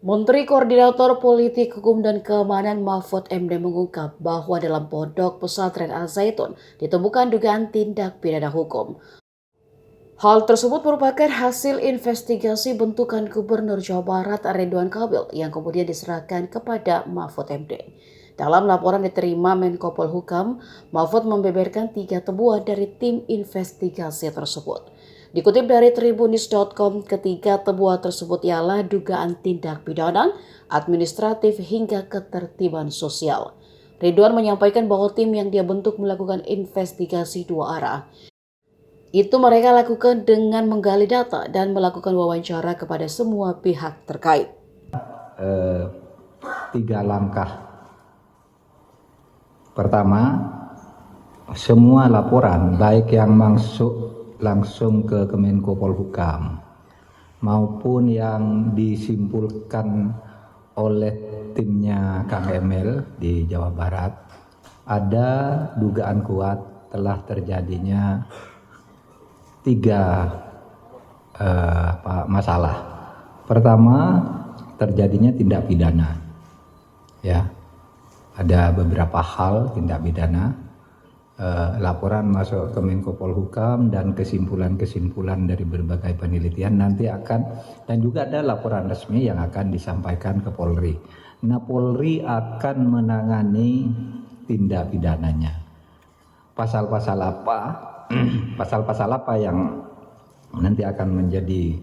Menteri Koordinator Politik Hukum dan Keamanan Mahfud MD mengungkap bahwa dalam pondok pesantren Al-Zaitun ditemukan dugaan tindak pidana hukum. Hal tersebut merupakan hasil investigasi bentukan Gubernur Jawa Barat Ridwan Kamil yang kemudian diserahkan kepada Mahfud MD. Dalam laporan diterima Menko Polhukam, Mahfud membeberkan 3 temuan dari tim investigasi tersebut. Dikutip dari tribunis.com, ketiga temuan tersebut ialah dugaan tindak pidana, administratif hingga ketertiban sosial. Ridwan menyampaikan bahwa tim yang dia bentuk melakukan investigasi 2 arah. Itu mereka lakukan dengan menggali data dan melakukan wawancara kepada semua pihak terkait. 3 langkah. Pertama, semua laporan baik yang masuk langsung ke Kemenko Polhukam maupun yang disimpulkan oleh timnya Kang Emil di Jawa Barat, ada dugaan kuat telah terjadinya 3 masalah. Pertama, terjadinya tindak pidana. Ya, ada beberapa hal tindak pidana. Laporan masuk ke Menko Polhukam dan kesimpulan-kesimpulan dari berbagai penelitian nanti akan, dan juga ada laporan resmi yang akan disampaikan ke Polri. Nah, Polri akan menangani tindak pidananya. Pasal-pasal apa? Pasal-pasal apa yang nanti akan menjadi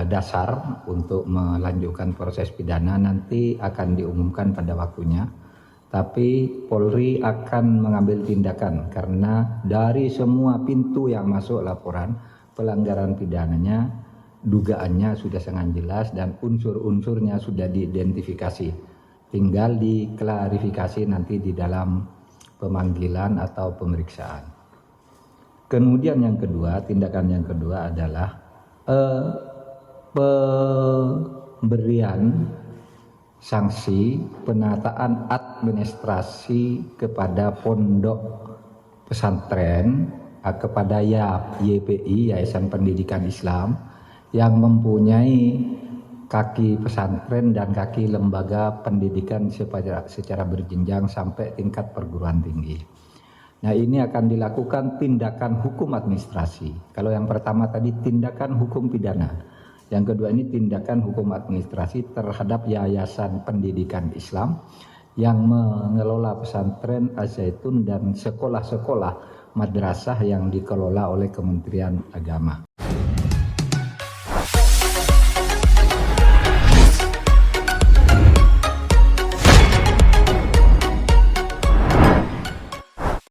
dasar untuk melanjutkan proses pidana nanti akan diumumkan pada waktunya. Tapi Polri akan mengambil tindakan karena dari semua pintu yang masuk laporan pelanggaran pidananya, dugaannya sudah sangat jelas dan unsur-unsurnya sudah diidentifikasi. Tinggal diklarifikasi nanti di dalam pemanggilan atau pemeriksaan. Kemudian yang kedua, tindakan yang kedua adalah pemberian sanksi penataan administrasi kepada pondok pesantren, kepada YPI, Yayasan Pendidikan Islam, yang mempunyai kaki pesantren dan kaki lembaga pendidikan secara berjenjang sampai tingkat perguruan tinggi. Nah, ini akan dilakukan tindakan hukum administrasi. Kalau yang pertama tadi tindakan hukum pidana. Yang kedua ini tindakan hukum administrasi terhadap Yayasan Pendidikan Islam yang mengelola pesantren Al-Zaitun dan sekolah-sekolah madrasah yang dikelola oleh Kementerian Agama.